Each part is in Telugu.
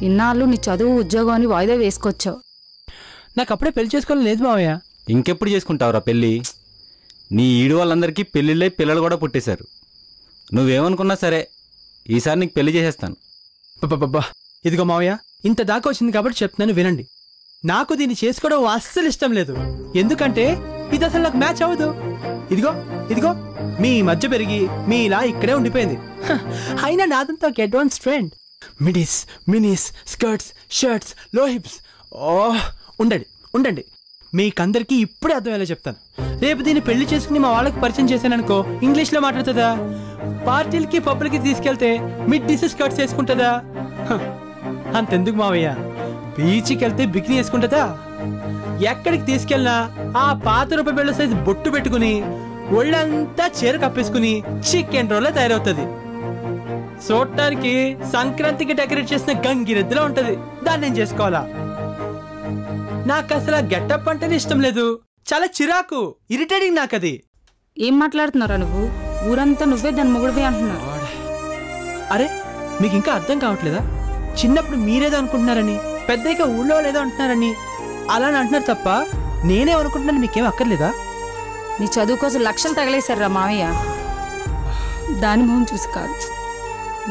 ఇన్నాళ్ళు నీ చదువు ఉద్యోగం అని వాయిదా వేసుకొచ్చావు. నాకు అప్పుడే పెళ్లి చేసుకోవాలని లేదు మావయ్య. ఇంకెప్పుడు చేసుకుంటావురా పెళ్ళి? నీ ఈడు వాళ్ళందరికీ పెళ్ళిళ్ళై పిల్లలు కూడా పుట్టేశారు. నువ్వేమనుకున్నా సరే ఈసారి నీకు పెళ్లి చేసేస్తాను. బాబా ఇదిగో మావయ్య, ఇంత దాకా వచ్చింది కాబట్టి చెప్తున్నాను వినండి. నాకు దీన్ని చేసుకోవడం అస్సలు ఇష్టం లేదు. ఎందుకంటే ఇది అసలు నాకు మ్యాచ్ అవ్వదు. ఇదిగో ఇదిగో మీ మధ్య పెరిగి మీ ఇలా ఇక్కడే ఉండిపోయింది. అయినా నాదంతా ఒక advance trend. Midis, Mini's, skirts, shirts, లో హిప్స్. ఉండండి ఉండండి, మీకందరికీ ఇప్పుడే అర్థమయ్యేలా చెప్తాను. రేపు దీన్ని పెళ్లి చేసుకుని మా వాళ్ళకి పరిచయం చేశాననుకో ఇంగ్లీష్లో మాట్లాడుతుందా? పార్టీలకి పబ్బులకి తీసుకెళ్తే మిడ్డీస్ స్కర్ట్స్ వేసుకుంటుందా? అంతెందుకు మావయ్య, బీచ్కి వెళ్తే బికినీ వేసుకుంటుందా? ఎక్కడికి తీసుకెళ్ళినా ఆ పాత రూపాయి బిళ్ళ సైజు బొట్టు పెట్టుకుని ఒళ్ళంతా చీర కప్పేసుకుని చికెన్ రోల్లో తయారవుతుంది. చూడటానికి సంక్రాంతికి డెకరేట్ చేసిన గంగిరెద్దులా ఉంటది. దాన్ని నేను చేసుకోవాలా? నాకు అసలు గెటప్ అంటేనే ఇష్టం లేదు. చాలా చిరాకు, ఇరిటేటింగ్ నాకు అది. ఏం మాట్లాడుతున్నారా నువ్వు? ఊరంతా నువ్వే దాని మొగుడువే అంటున్నావు. అరే మీకు ఇంకా అర్థం కావట్లేదా? చిన్నప్పుడు మీరేదో అనుకుంటున్నారని, పెద్దగా ఊళ్ళో లేదో అంటున్నారని అలా అంటున్నారు తప్ప నేనేమనుకుంటున్నాను మీకేం అక్కర్లేదా? నీ చదువు కోసం లక్షలు తగలేశారా మావయ్య. దాని మొహం చూసి కాదు,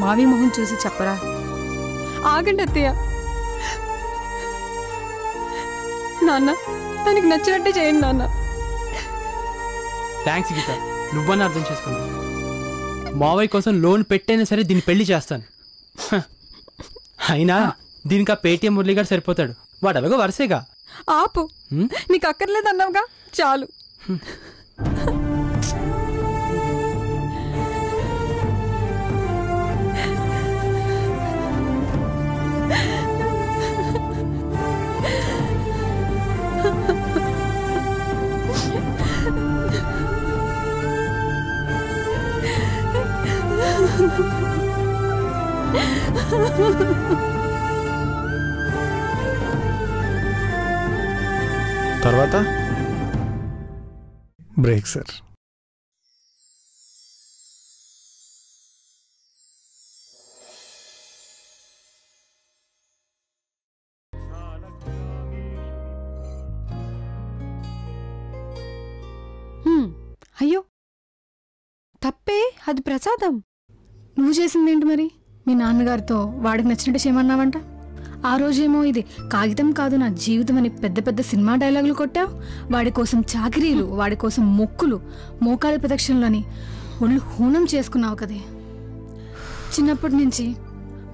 మావి మొహం చూసి చెప్పరా. ఆగండి అత్తయ్య. నాన్న తనకి నచ్చినట్టే చేయండి నాన్న. థ్యాంక్స్ గీత, నువ్వన్నా అర్థం చేసుకున్నావు. మావయ్య కోసం లోన్ పెట్టైనా సరే దీన్ని పెళ్లి చేస్తాను. అయినా దీనికి ఆ పేటీఎం మురళిగాడు సరిపోతాడు. వాడు అలాగో వరుసేగా. ఆపు, నీకు అక్కర్లేదు అన్నావుగా, చాలు. తర్వాత బ్రేక్ సార్. అయ్యో తప్పే, అది ప్రసాదం. నువ్వు చేసిందేంటి మరి? మీ నాన్నగారితో వాడికి నచ్చినట్టు చేయమన్నావంట. ఆ రోజేమో ఇది కాగితం కాదు నా జీవితం అని పెద్ద పెద్ద సినిమా డైలాగులు కొట్టావు. వాడి కోసం చాకిరీలు, వాడి కోసం మొక్కులు, మోకాలి ప్రదక్షిణలని ఒళ్ళు హూనం చేసుకున్నావు కదే. చిన్నప్పటి నుంచి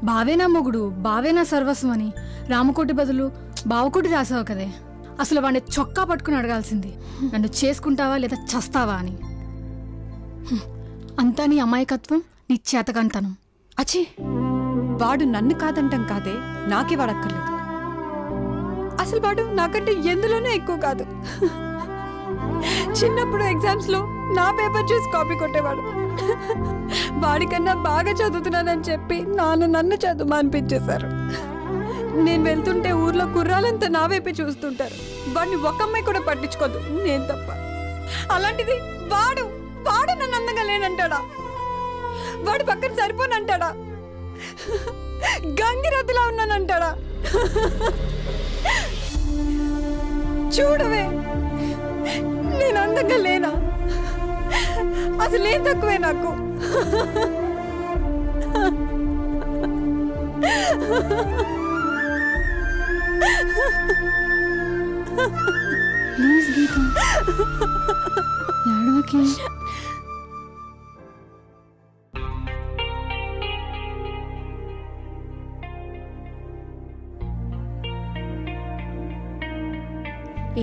బావే నా మొగుడు, బావే నా సర్వస్వం అని రామకోటి బదులు బావకోటి రాసావు కదే. అసలు వాడిని చొక్కా పట్టుకుని అడగాల్సింది, నన్ను చేసుకుంటావా లేదా చస్తావా అని. అంతా నీ అమాయకత్వం, నీ చేతకంతనం. అచ్చే, వాడు నన్ను కాదంటాం కాదే, నాకే వాడక్కర్లేదు. అసలు వాడు నాకంటే ఎందులోనే ఎక్కువ కాదు. చిన్నప్పుడు ఎగ్జామ్స్ లో నా పేపర్ చూసి కాపీ కొట్టేవాడు. వాడికన్నా బాగా చదువుతున్నానని చెప్పి నన్ను చదువు అనిపించేశారు. నేను వెళ్తుంటే ఊర్లో కుర్రాలంతా నా వైపే చూస్తుంటారు. వాడిని ఒక అమ్మాయి కూడా పట్టించుకోదు, నేను తప్ప. అలాంటిది వాడు నన్ను అందంగా లేనంటాడా? వాడి పక్కన సరిపోనంటాడా? గంగిరద్దులా ఉన్నానంటాడా? చూడవే, నేను అందంగా లేనా? అసలు ఏం తక్కువే నాకు? ప్లీజ్ గీత, ఏడవకి.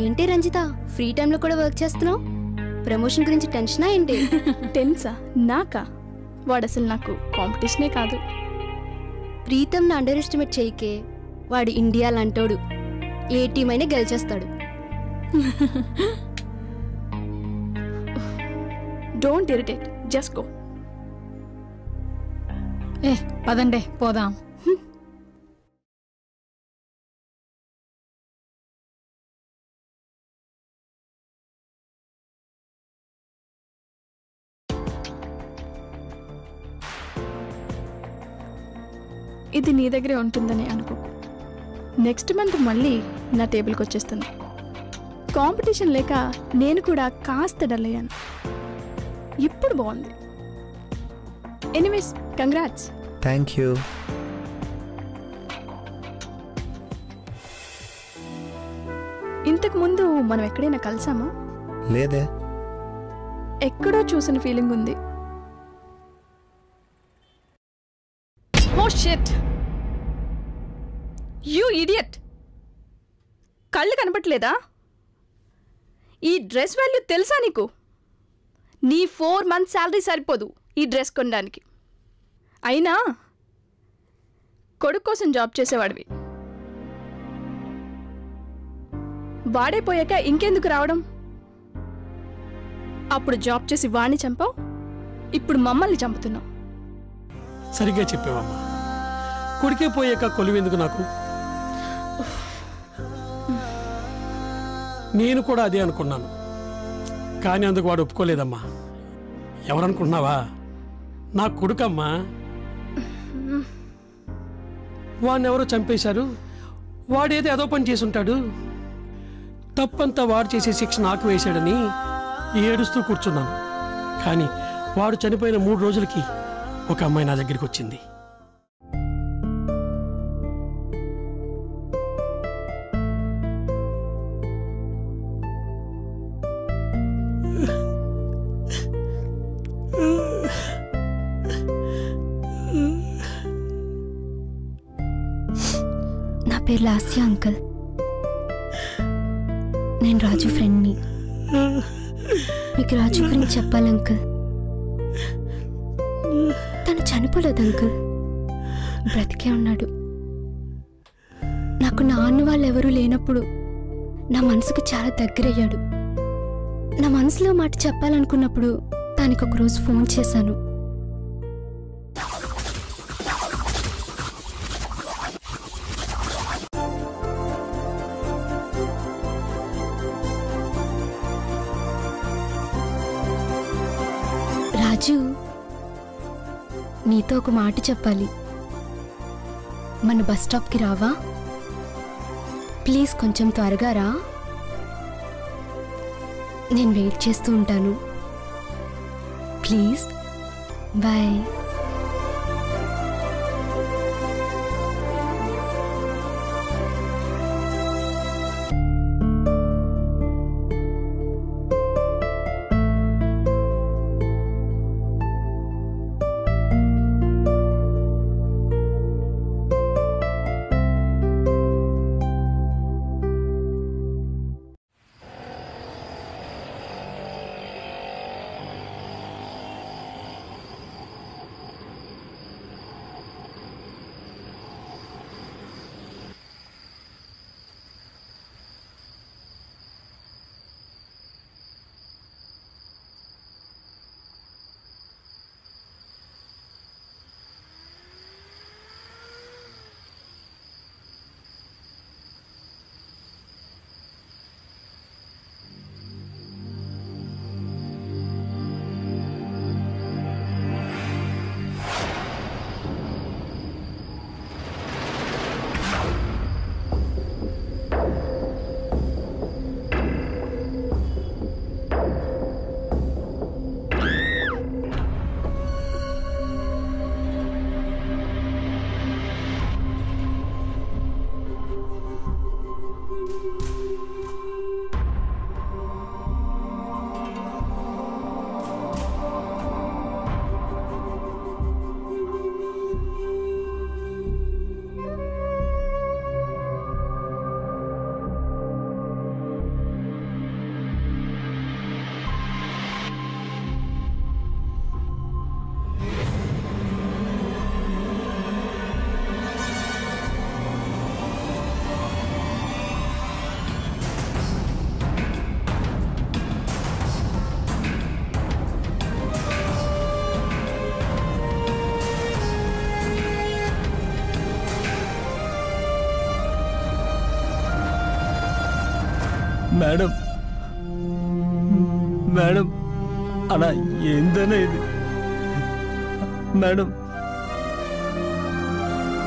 ఏంటి రంజిత, ఫ్రీ టైంలో కూడా వర్క్ చేస్తున్నావు? ప్రమోషన్ గురించి టెన్షనా ఏంటి? టెన్సా? నాకా? వాడు అసలు నాకు కాంపిటీషనే కాదు. ప్రీతంని అండర్ ఎస్టిమేట్ చేయకే, వాడు ఇండియా లాంటోడు, ఏ టీం అయినా గెలిచేస్తాడు. Don't irritate, just go. పదండే పోదాం. ఇది నీ దగ్గరే ఉంటుందని అనుకో. నెక్స్ట్ మంత్ మళ్ళీ నా టేబుల్కి వచ్చేస్తుంది. కాంపిటీషన్ లేక నేను కూడా కాస్త డల్ అయ్యాను. ఇప్పుడు బాగుంది. Anyways congrats. Thank you. ఇంతకు ముందు మనం ఎక్కడైనా కలిసామా? లేదే. ఎక్కడో చూసిన ఫీలింగ్ ఉంది. Oh shit, you idiot. కళ్ళు కనపట్లేదా? ఈ డ్రెస్ వాల్యూ తెలుసా నీకు? నీ 4 months శాలరీ సరిపోదు ఈ డ్రెస్ కొనడానికి. అయినా కొడుకు కోసం జాబ్ చేసేవాడివి. వాడైపోయాక ఇంకెందుకు రావడం? అప్పుడు జాబ్ చేసి వాణ్ణి చంపావు, ఇప్పుడు మమ్మల్ని చంపుతున్నావు. సరిగ్గా చెప్పావమ్మా. కొడుకే పోయాక కొలువెందుకు నాకు? నేను కూడా అదే అనుకున్నాను, కానీ అందుకు వాడు ఒప్పుకోలేదమ్మా. ఎవరనుకుంటున్నావా? నా కొడుకమ్మా. వాడినెవరో చంపేశారు. వాడేదో అదో పని చేసుంటాడు. తప్పంతా వాడు చేసే శిక్ష నాకు వేశాడని ఏడుస్తూ కూర్చున్నాను. కానీ వాడు చనిపోయిన 3 రోజులకి ఒక అమ్మాయి నా దగ్గరికి వచ్చింది. నా పేరు లాస్య అంకుల్. నేను రాజు ఫ్రెండ్ని. మీకు రాజు గురించి చెప్పాలి అంకుల్. తను చనిపోలేదు అంకుల్, బ్రతికే ఉన్నాడు. నాకు నాన్న వాళ్ళు ఎవరూ లేనప్పుడు నా మనసుకు చాలా దగ్గరయ్యాడు. నా మనసులో మాట చెప్పాలనుకున్నప్పుడు తనకి ఒకరోజు ఫోన్ చేశాను. రాజు, నీతో ఒక మాట చెప్పాలి. మన బస్ స్టాప్కి రావా? ప్లీజ్ కొంచెం త్వరగా రా. నేను వెయిట్ చేస్తూ ఉంటాను. ప్లీజ్. బాయ్. మేడం మేడం అలా ఏందనే ఇది మేడం?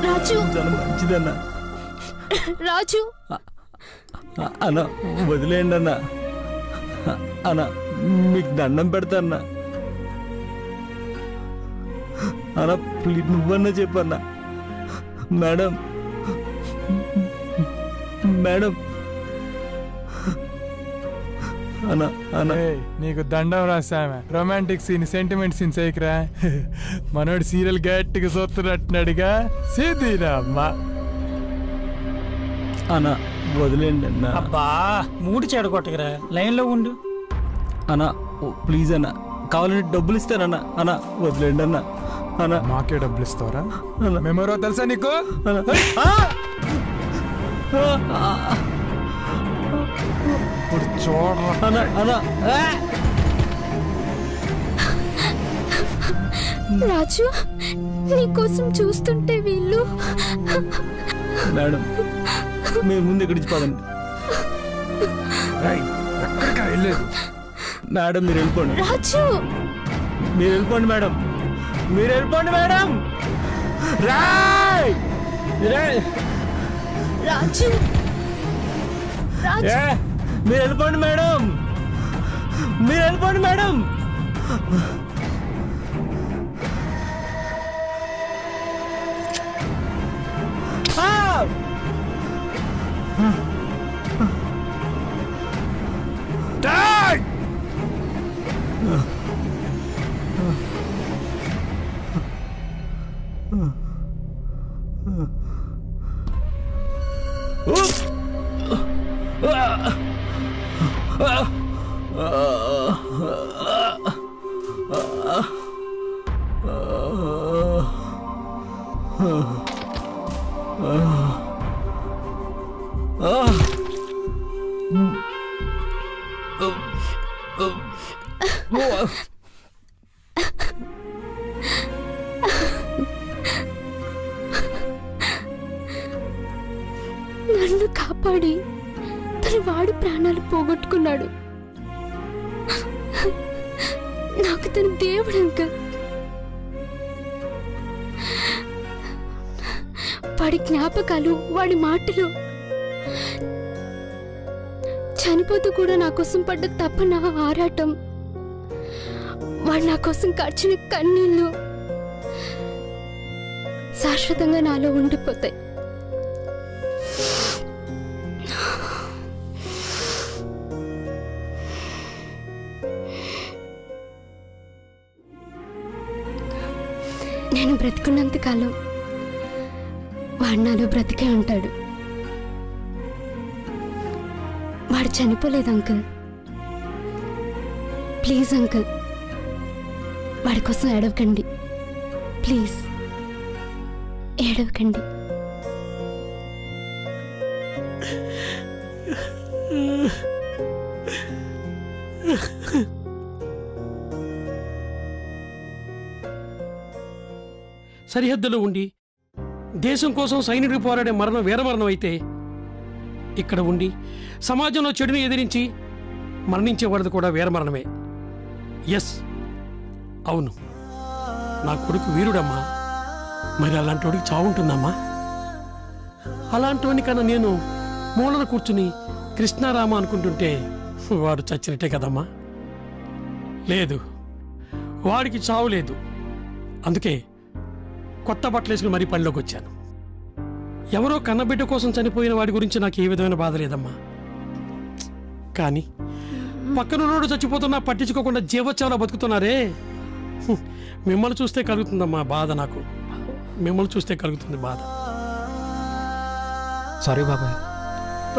రాజు చాలా మంచిదన్నా. రాజు అన్న వదిలేయండి అన్న. అన్న మీకు దండం పెడతా అన్న. అన్న ప్లీజ్ నువ్వన్నా చెప్పన్నా. మేడం మేడం అన్న అన్న నీకు దండం రాసామె. రొమాంటిక్ సీన్ సెంటిమెంట్ సీన్ చేయకురా. మనోడు సీరియల్ గట్టిగా చూస్తున్నట్టున్నాడుగా. సీదీరా అమ్మా. అన్న వదిలేండి అన్న. అబ్బా మూడు చెడగొట్టగరా, లైన్లో ఉండు. అన్న ప్లీజ్ అన్న, కావాలంటే డబ్బులు ఇస్తానన్న. అన్న వదిలేండి అన్న. అన్న మాకే డబ్బులు ఇస్తావరా? మేమెవరో తెలుసా నీకు? ఇప్పుడు చూడరా. అన్న అన్న రాజు నీకోసం చూస్తుంటే వీళ్ళు. మేడం మీరు ముందు ఇక్కడి నుంచి పదండి. మేడం మీరు వెళ్ళిపోండి. రాజు మీరు వెళ్ళిపోండి మేడం. మీరు వెళ్ళిపోండి మేడం. రాజు మీరు వెళ్ళిపోండి మేడం. మీరు వెళ్ళిపోండి మేడం. నన్ను కాపాడి తన వాడి ప్రాణాలు పోగొట్టుకున్నాడు. నాకు తన దేవుడు అంకుల్. వాడి జ్ఞాపకాలు, వాడి మాటలు, చనిపోతూ కూడా నా కోసం పడ్డ తపన, ఆరాటం, వాడు నా కోసం కార్చిన కన్నీళ్ళు శాశ్వతంగా నాలో ఉండిపోతాయి. నేను బ్రతుకున్నంత కాలం వాడు నాలో బ్రతికే ఉంటాడు. వాడు చనిపోలేదు అంకుల్. ప్లీజ్ అంకుల్, వాడి కోసం ఏడవకండి. ప్లీజ్ ఏడవకండి. సరిహద్దులో ఉండి దేశం కోసం సైనికుడు పోరాడే మరణం వీరమరణం అయితే, ఇక్కడ ఉండి సమాజంలో చెడుని ఎదిరించి మరణించేవాడిది కూడా వీరమరణమే. ఎస్, అవును, నా కొడుకు వీరుడమ్మా. మరి అలాంటి వాడికి చావుంటుందమ్మా. అలాంటివాని కన్నా నేను మూలన కూర్చుని కృష్ణారామ అనుకుంటుంటే వాడు చచ్చినట్టే కదమ్మా. లేదు, వాడికి చావు లేదు. అందుకే కొత్త బట్టలు వేసుకుని మరీ పనిలోకి వచ్చాను. ఎవరో కన్నబిడ్డ కోసం చనిపోయిన వాడి గురించి నాకు ఏ విధమైన బాధ లేదమ్మా. కానీ పక్కనున్నోడు చచ్చిపోతున్నా పట్టించుకోకుండా జీవోత్సవాలు బతుకుతున్నారే, మిమ్మల్ని చూస్తే కలుగుతుందమ్మా బాధ. నాకు మిమ్మల్ని చూస్తే కలుగుతుంది బాధ. సారీ బాబాయ్.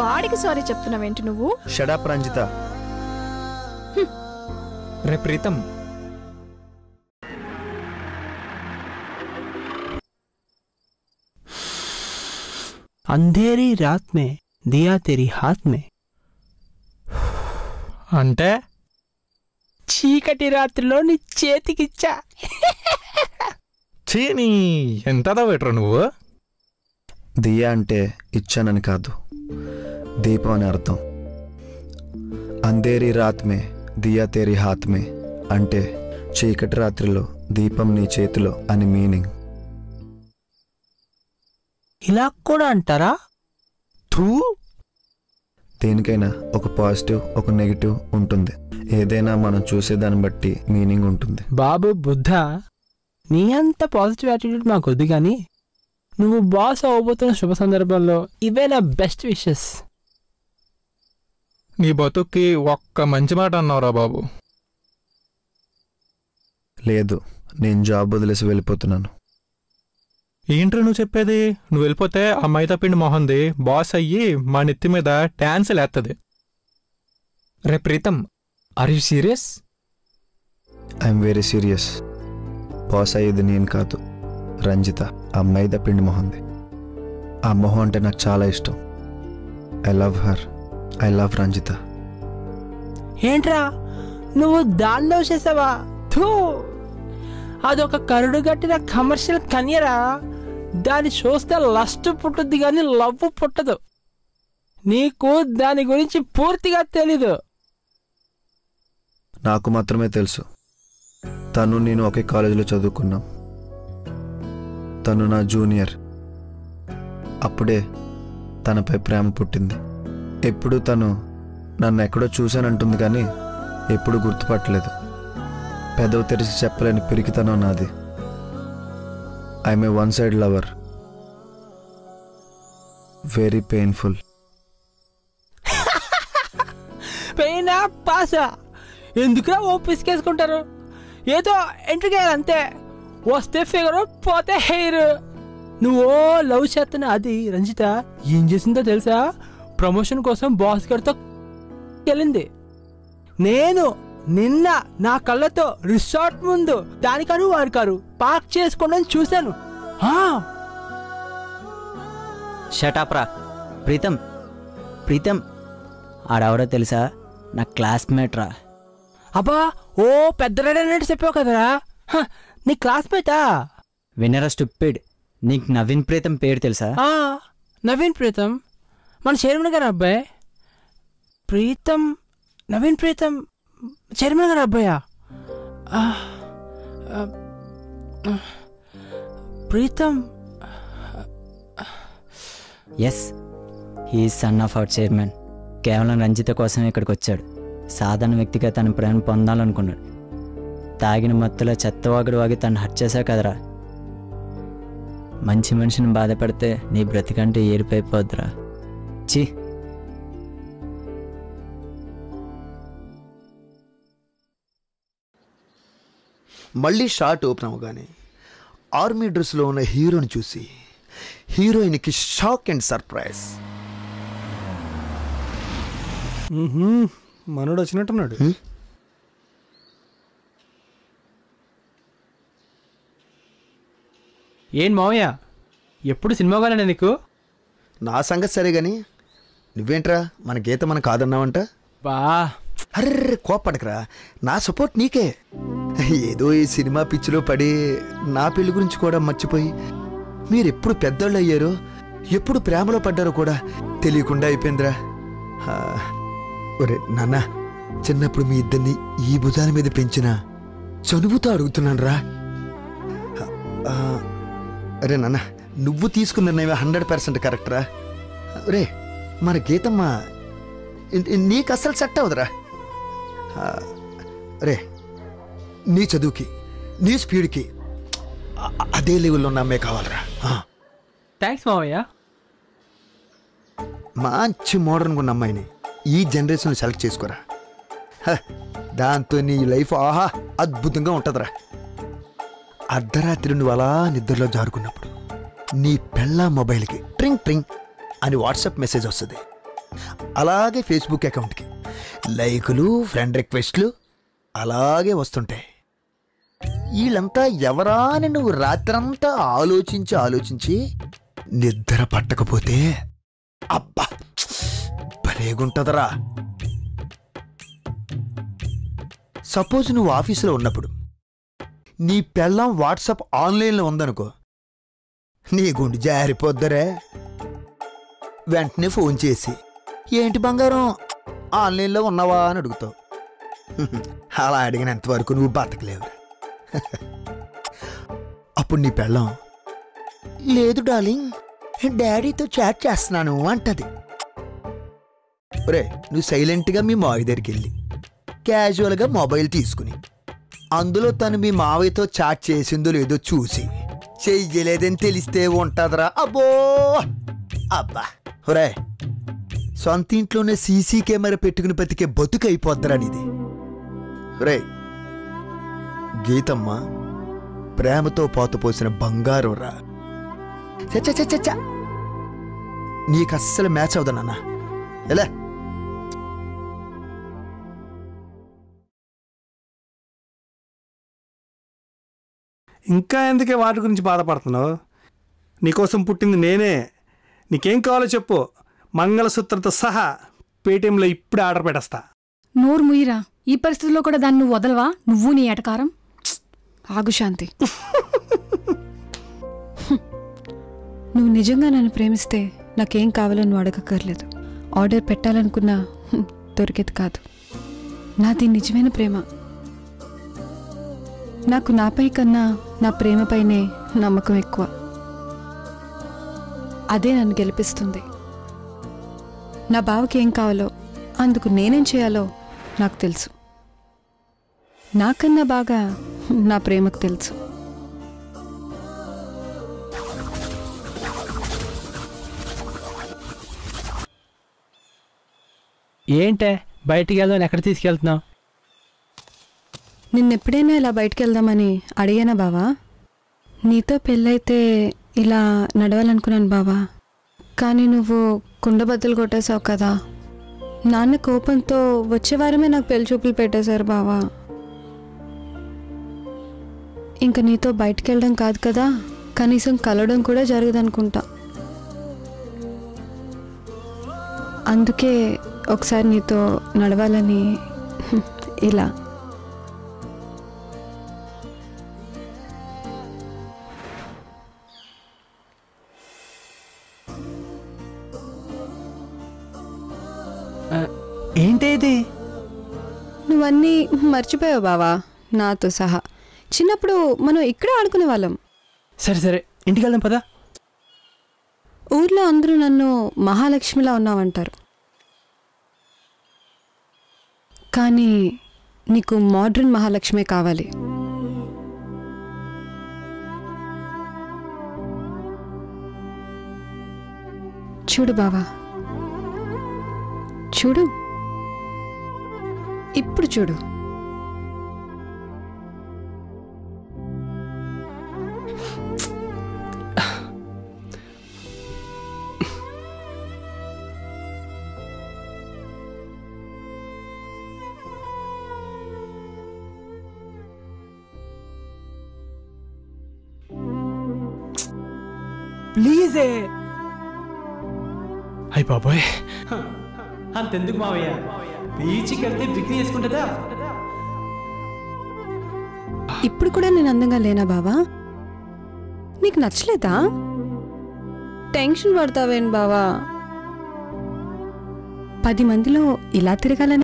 వాడికి సారీ చెప్తున్నావేంటి నువ్వు? షడప్ రంజిత. రే ప్రీతం, अंधेरी रात में दिया तेरी हाथ में అంటే చీకటి రాత్రిలో నీ చేతికిచ్చా. చీని ఎంతదా పెట్టరు నువ్వు? దియా అంటే ఇచ్చానని కాదు, దీపం అని అర్థం. అంధేరి రాత్ మే దియా తేరీ హాత్ మే అంటే చీకటి రాత్రిలో దీపం నీ చేతిలో అని మీనింగ్. ఇలా కూడా అంటారా? థూ. దేనికైనా ఒక పాజిటివ్ ఒక నెగిటివ్ ఉంటుంది. ఏదైనా మనం చూసేదాన్ని బట్టి మీనింగ్ ఉంటుంది. బాబు బుద్ధ, నీ అంత పాజిటివ్ యాటిట్యూడ్ మాకు వద్దు, కానీ నువ్వు బాస్ అవ్వబోతున్న శుభ సందర్భంలో ఇవే నా బెస్ట్ విషెస్. నీ బతుక్కి ఒక్క మంచి మాట అన్నావురా బాబు. లేదు, నేను జాబ్ వదిలేసి వెళ్ళిపోతున్నాను. ఏంట్రా నువ్వు చెప్పేది? నువ్వు వెళ్ళిపోతే ఆ మైదాపిండి మొహంది బాస్ అయ్యి మా నెత్తి మీద టాన్సిల్ వేస్తుంది. రే Preetham, are you serious? I'm very serious. Boss అయ్యేది నేను కాదు, రంజిత, ఆ మైదా పిండి మొహంది. ఆ మొహం అంటే నాకు చాలా ఇష్టం. I love her. I love Ranjitha. ఏంట్రా నువ్వు దానిలో చేసావా? థూ, అదొక కరుడు గట్టిన కమర్షియల్ కన్యరా. దాన్ని చూస్తే లస్ట్ పుట్టుద్ది కానీ లవ్ పుట్టదు. నీకు దాని గురించి పూర్తిగా తెలీదు. నాకు మాత్రమే తెలుసు. తను నేను ఒకే కాలేజీలో చదువుకున్నాం. తను నా జూనియర్. అప్పుడే తనపై ప్రేమ పుట్టింది. ఎప్పుడు తను నన్ను ఎక్కడో చూశానంటుంది కానీ ఎప్పుడు గుర్తుపట్టలేదు. పెదవి తెరిచి చెప్పలేని పిరికితనం నాది. I'm a one side lover. Very painful. పెయినా పాసా ఎందుకురా ఓపిసుకేసుకుంటారు? ఏదో ఎంట్రీ అంతే. వస్తే ఫిగరు, పోతే హెయిర్. నువ్వు లవ్ చేస్తున్న అది రంజిత ఏం చేసిందో తెలుసా? ప్రమోషన్ కోసం బాస్ గారితో వెళ్ళింది. నేను నిన్న నా కళ్ళతో రిసార్ట్ ముందు దానికను వారికారు పార్క్ చేసుకోవడం చూశాను. షటాప్రా ప్రీతం. ప్రీతం ఆడెవడో తెలుసా? నా క్లాస్మేట్ రా. అబ్బా, ఓ పెద్ద రెడీ చెప్పావు కదరా. నీ క్లాస్మేటా? వినరా స్టూపిడ్. నీకు నవీన్ ప్రీతం పేరు తెలుసా? నవీన్ ప్రీతం మన చైర్మన్ గారు అబ్బాయి. ప్రీతం, నవీన్ ప్రీతం చైర్మన్ గారు అబ్బాయా? Preetham. Yes, he son of our chairman. కేవలం రంజిత కోసం ఇక్కడికి వచ్చాడు. సాధారణ వ్యక్తిగా తన ప్రేమ పొందాలనుకున్నాడు. తాగిన మత్తులో చెత్తవాగుడు వాగి తను హర్ట్ చేశావు కదరా. మంచి మనిషిని బాధపడితే నీ బ్రతికంటే ఏరిపోయిపోద్దురా. చి. మళ్ళీ షార్ట్ ఓపెన్ అవ్వగానే ఆర్మీ డ్రెస్లో ఉన్న హీరోని చూసి హీరోయిన్కి షాక్ అండ్ సర్ప్రైజ్. మనోడు వచ్చినట్టున్నాడు. ఏం మావయ్య, ఎప్పుడు సినిమాగానే నీకు? నా సంగతి సరే గాని నువ్వేంట్రా మన గీత మన కాదన్నావంట? బా అర్రే కోప్పడకరా, నా సపోర్ట్ నీకే. ఏదో ఈ సినిమా పిచ్చిలో పడి నా పెళ్లి గురించి కూడా మర్చిపోయి మీరెప్పుడు పెద్దోళ్ళు అయ్యారో ఎప్పుడు ప్రేమలో పడ్డారో కూడా తెలియకుండా అయిపోయిందిరా. ఒరే నాన్న, చిన్నప్పుడు మీ ఇద్దరిని ఈ భుజాల మీద పెంచిన చనువుతో అడుగుతున్నాను రా. అరే నాన్న, నువ్వు తీసుకున్న నిర్ణయం 100% కరెక్ట్ రా. రే మన గీతమ్మ నీకు అస్సలు సెట్ అవ్వదురా. రే నీ చదువుకి నీ స్పీడ్కి అదే లెవెల్లో ఉన్న అమ్మాయి కావాలరా. థ్యాంక్స్ మావయ్య. మంచి మోడర్న్గా ఉన్న అమ్మాయిని ఈ జనరేషన్లో సెలెక్ట్ చేసుకోరా. దాంతో నీ లైఫ్ ఆహా అద్భుతంగా ఉంటుందిరా. అర్ధరాత్రి నువ్వు అలా నిద్రలో జారుకున్నప్పుడు నీ పెళ్ళ మొబైల్కి ట్రింగ్ ట్రింగ్ అని వాట్సాప్ మెసేజ్ వస్తుంది. అలాగే ఫేస్బుక్ అకౌంట్కి లైకులు, ఫ్రెండ్ రిక్వెస్ట్లు అలాగే వస్తుంటాయి. వీళ్ళంతా ఎవరా అని నువ్వు రాత్రంతా ఆలోచించి నిద్ర పట్టకపోతే అబ్బా భలేగుంటుందరా. సపోజ్ నువ్వు ఆఫీసులో ఉన్నప్పుడు నీ పెళ్ళం వాట్సాప్ ఆన్లైన్లో ఉందనుకో, నీ గుండె జారిపోద్దరే. వెంటనే ఫోన్ చేసి ఏంటి బంగారం ఆన్లైన్లో ఉన్నావా అని అడుగుతావు. అలా అడిగినంతవరకు నువ్వు బతకలేవు. అప్పుడు నీ పెళ్ళం లేదు డార్లింగ్ డాడీతో చాట్ చేస్తున్నాను అంటది. ఒరే నువ్వు సైలెంట్గా మీ మావయ్య దగ్గరికి వెళ్ళి క్యాజువల్గా మొబైల్ తీసుకుని అందులో తను మీ మావయ్యతో చాట్ చేసిందో లేదో చూసి చెయ్యలేదని తెలిస్తే ఉంటుందిరా. అబ్బో అబ్బా ఒరే సొంత ఇంట్లోనే సీసీ కెమెరా పెట్టుకుని బతికే బతుకు అయిపోద్దరా నీది. రే గీతమ్మ ప్రేమతో పోతపోసిన బంగారం రా. చచ్చ నీకు అస్సలు మ్యాచ్ అవుదా నాన్న. ఎలా ఇంకా ఎందుకే వాటి గురించి బాధపడుతున్నావు? నీకోసం పుట్టింది నేనే. నీకేం కావాలో చెప్పు, మంగళసూత్రంతో సహా పేటీఎంలో ఇప్పుడే ఆర్డర్ పెట్టేస్తా. నోరు ముయ్యిరా, ఈ పరిస్థితుల్లో కూడా దాన్ని నువ్వు వదలవా? నువ్వు నీ ఎటకారం. ఆగు శాంతి. నువ్వు నిజంగా నన్ను ప్రేమిస్తే నాకేం కావాలో నువ్వు అడగక్కర్లేదు. ఆర్డర్ పెట్టాలనుకున్నా దొరికేది కాదు. నాది నిజమైన ప్రేమ. నాకు నాపై కన్నా నా ప్రేమపైనే నమ్మకం ఎక్కువ. అదే నన్ను గెలిపిస్తుంది. నా బావకి ఏం కావాలో అందుకు నేనేం చేయాలో నాకు తెలుసు. నాకన్నా బాగా నా ప్రేమకు తెలుసు. ఏంటే బయటికి వెళ్దాం, ఎక్కడ తీసుకెళ్తున్నావు? నిన్నెప్పుడైనా ఇలా బయటికి వెళ్దామని అడిగానా బావా? నీతో పెళ్ళైతే ఇలా నడవాలనుకున్నాను బావా, కానీ నువ్వు కుండబద్దలు కొట్టేశావు కదా. నాన్న కోపంతో వచ్చే వారమే నాకు పెళ్లి చూపులు పెట్టేశారు బావా. ఇంకా నీతో బయటికి వెళ్ళడం కాదు కదా, కనీసం కలవడం కూడా జరగదనుకుంటా. అందుకే ఒకసారి నీతో నడవాలని ఇలా. ఏంటి ఇది? నువ్వన్నీ మర్చిపోయావు బావా, నాతో సహా. చిన్నప్పుడు మనం ఇక్కడే ఆడుకునే వాళ్ళం. సరే సరే ఇంటికి వెళ్దాం పదా. ఊర్లో అందరూ నన్ను మహాలక్ష్మిలా ఉన్నావంటారు, కానీ నీకు మోడ్రన్ మహాలక్ష్మే కావాలి. చూడు బావా, చూడు, ఇప్పుడు చూడు. ప్లీజే. అయ్య బాబోయ్, అంతెందుకు మావయ్య, బీచ్కి వెళ్తే బిక్రీ చేసుకుంటుందా? ఇప్పుడు కూడా నేను అందంగా లేనా బావా? నీకు నచ్చలేదా? టెన్షన్ పడతావేంటి బావా? 10 మందిలో ఇలా తిరగాలని